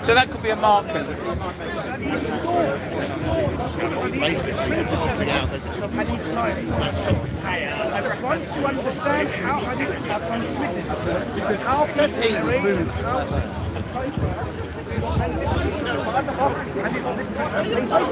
So that could be a marker. I need science. I just want to understand how hadiths are transmitted, how people narrate, how authenticity of hadith literature based on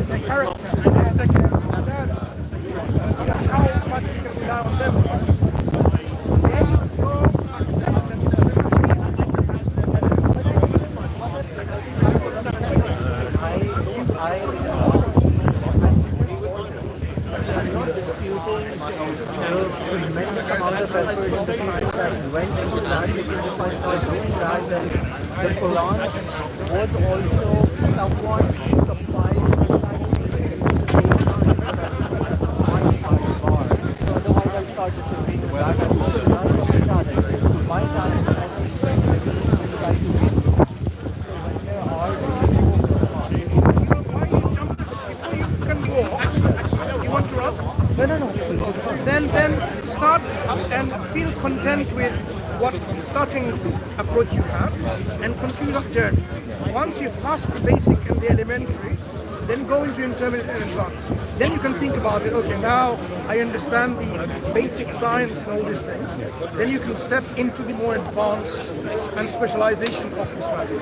the character, how much we can rely on them. The Quran was also somewhat compiled so otherwise I'll start disagreeing with that. My challenge then start and feel content with what starting approach you have and continue that journey. Once you've passed the basic and the elementary, then go into intermediate and advanced. Then you can think about it, okay, now I understand the basic science and all these things. Then you can step into the more advanced and specialization of this matter.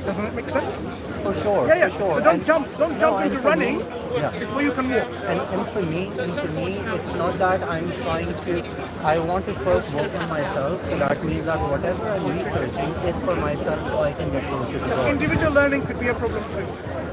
Doesn't that make sense? For sure. Yeah. For sure. So don't jump into running before you can walk. And for me, it's not that I'm trying to. I want to first work on myself. So that means that whatever I'm researching is for myself, so I can get closer to God. Individual learning could be a problem too.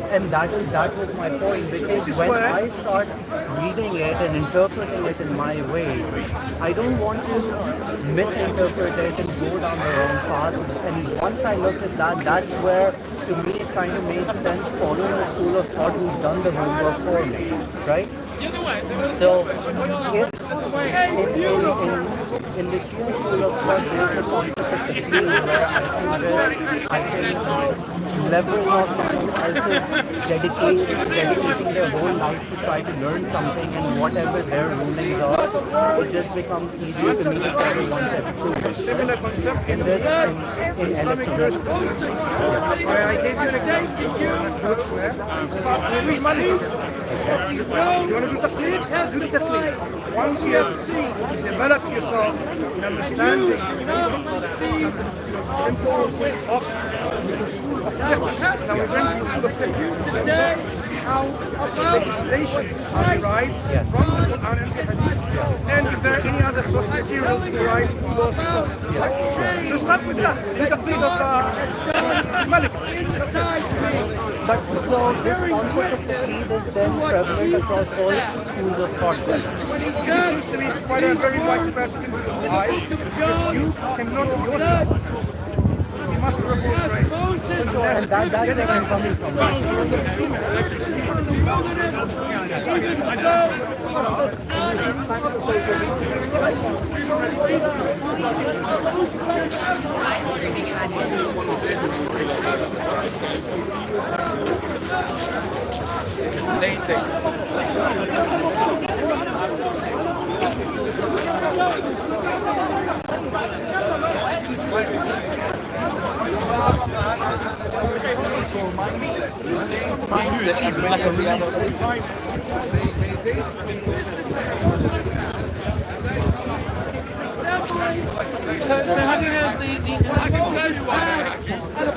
And that was my point, because when I start reading it and interpreting it in my way, I don't want to misinterpret it and go down the wrong path. And once I looked at that, that's where, to me, it kind of made sense following the school of thought who's done the homework for me, right? So, in the Shia school of thought, there's the concept of the field where I can leverage off someone else's dedicating their whole life to try to learn something, and whatever their rulings are, it just becomes easier to me to follow one step through. Similar concept in Islamic jurisprudence. I gave you an example of an approach where start with Malik. If you want to do taqleed, do the taqleed. Once you have developed yourself in understanding the basic principles of the school of fiqh. Now we went to the school of fiqh. How legislations are derived from the Quran and the Hadith, and if there are any other source material to derive from those scholars. So start with that. With the creed of Malik. But so this concept of the creed is then prevalent across all schools of thought. This seems to be quite a very widespread principle. Why? Because you cannot yourself. You must report right. And that's where I'm coming from. Same thing. So have you heard the I can tell you why they're happy.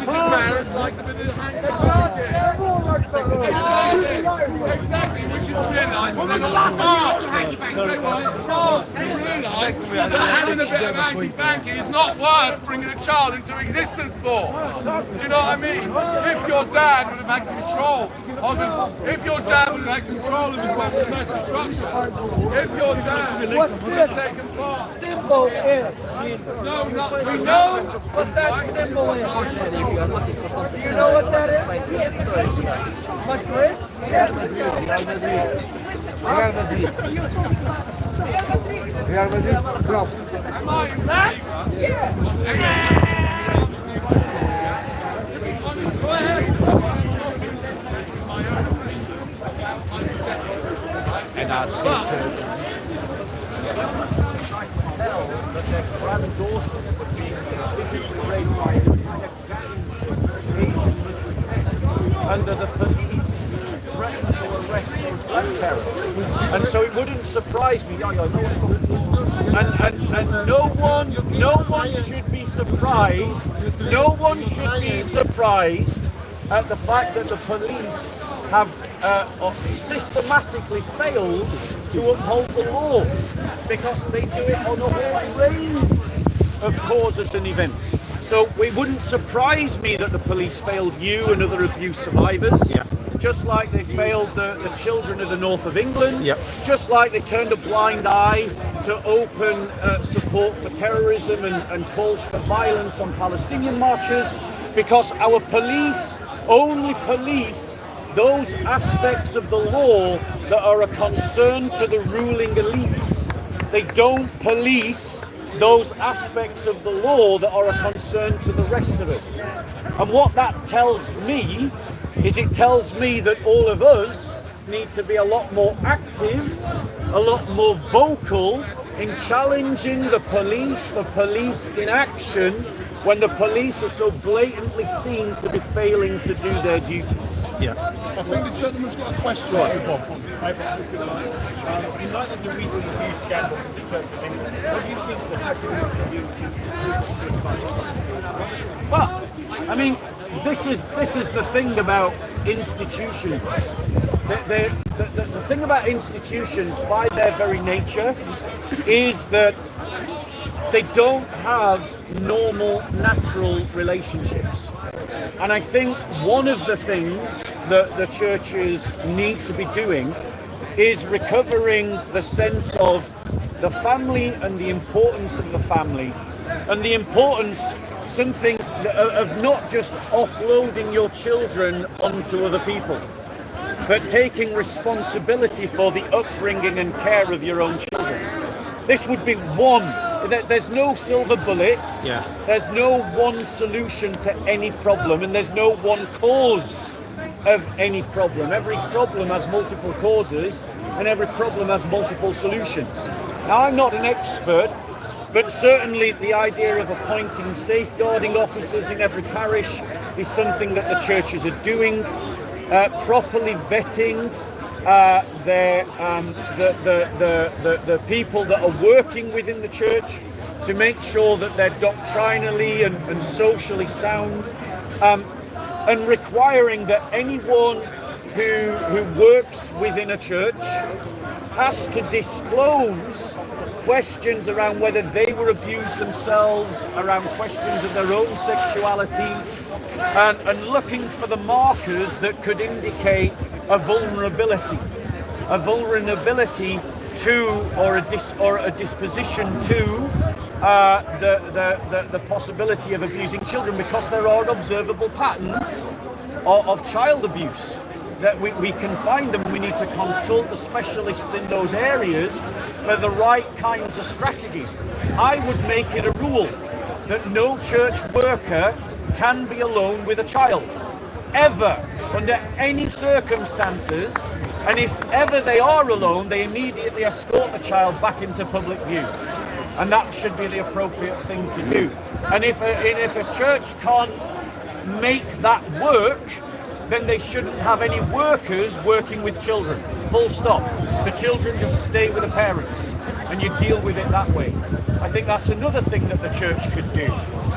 Parents like them in the exactly, which you realise when they're you realise that having a bit of hanky-panky is not worth bringing a child into existence for. Do you know what I mean? If your dad would have had control of the, if your dad would have had control of the domestic structure, if your dad would have taken part. Symbol is. No, not We know what that symbol is. You know what that is? Madrid? Real Madrid, club. That? Yeah. Go ahead. And tell that their granddaughters were being physically raped by a kind of gangs of Asian Muslim men under the police threatened to arrest those grandparents. And so it wouldn't surprise me. And no one should be surprised. No one should be surprised at the fact that the police have systematically failed to uphold the law, because they do it on a whole range of causes and events. So it wouldn't surprise me that the police failed you and other abuse survivors. Yeah. Just like they failed the children of the north of England. Yep. Just like they turned a blind eye to open support for terrorism and calls for violence on Palestinian marches, because our police only police those aspects of the law that are a concern to the ruling elites. They don't police those aspects of the law that are a concern to the rest of us. And what that tells me is, it tells me that all of us need to be a lot more active, a lot more vocal in challenging the police for police inaction when the police are so blatantly seen to be failing to do their duties. Yeah. I think the gentleman's got a question. In light of the recent abuse scandal from the Church of England, what do you think the Church of England can do to Well, I mean, this is the thing about institutions. The thing about institutions, by their very nature, is that they don't have normal, natural relationships. And I think one of the things that the churches need to be doing is recovering the sense of the family and the importance of the family, and the importance of not just offloading your children onto other people, but taking responsibility for the upbringing and care of your own children. This would be one. There's no silver bullet. Yeah. There's no one solution to any problem, and there's no one cause of any problem. Every problem has multiple causes, and every problem has multiple solutions. Now, I'm not an expert, but certainly the idea of appointing safeguarding officers in every parish is something that the churches are doing, properly vetting the people that are working within the church to make sure that they're doctrinally and socially sound, and requiring that anyone who works within a church has to disclose questions around whether they were abused themselves, around questions of their own sexuality, and looking for the markers that could indicate a vulnerability to, or a disposition to the possibility of abusing children, because there are observable patterns of child abuse that we can find them. We need to consult the specialists in those areas for the right kinds of strategies. I would make it a rule that no church worker can be alone with a child, ever, under any circumstances, and if ever they are alone, they immediately escort the child back into public view. And that should be the appropriate thing to do. And if a church can't make that work, then they shouldn't have any workers working with children. Full stop. The children just stay with the parents, and you deal with it that way. I think that's another thing that the church could do.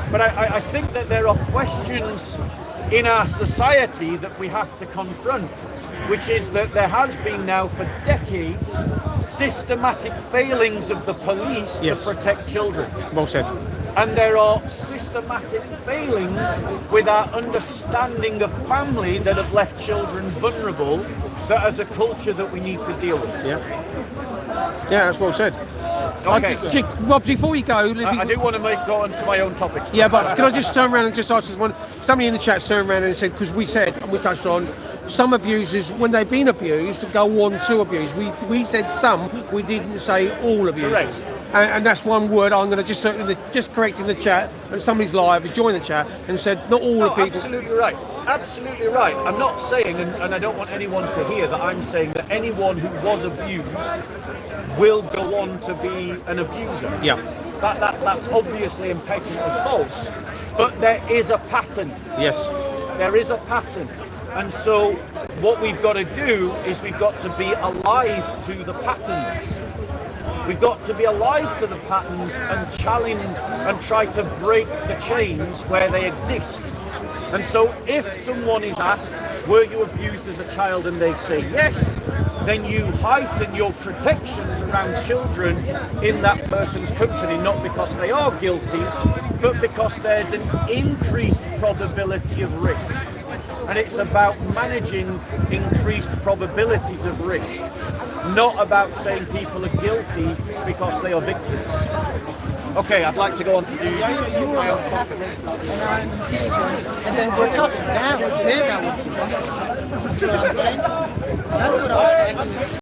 But I think that there are questions in our society that we have to confront, which is that there has been now for decades systematic failings of the police to protect children. Well said. And there are systematic failings with our understanding of family that have left children vulnerable, that as a culture that we need to deal with. Yeah, that's well said. Okay. Rob, before you go, I do want to go on to my own topics. Yeah, but can I just turn around and just ask this one? Somebody in the chat turned around and said, because we touched on some abusers, when they've been abused, go on to abuse. We said some, we didn't say all abusers. Correct. And that's one word I'm going to just correct in the chat. And somebody's live has joined the chat and said not all the people. Absolutely right. Absolutely right. I'm not saying, and I don't want anyone to hear that I'm saying that anyone who was abused will go on to be an abuser. Yeah. That's obviously impecably false. But there is a pattern. Yes. There is a pattern. And so what we've got to do is we've got to be alive to the patterns. We've got to be alive to the patterns and challenge and try to break the chains where they exist. And so if someone is asked, were you abused as a child, and they say yes, then you heighten your protections around children in that person's company, not because they are guilty, but because there's an increased probability of risk. And it's about managing increased probabilities of risk, not about saying people are guilty because they are victims. Okay, I'd like to go on to do my own topic. And then we're talking now. Then I was. You see what I'm saying? That's what I was saying.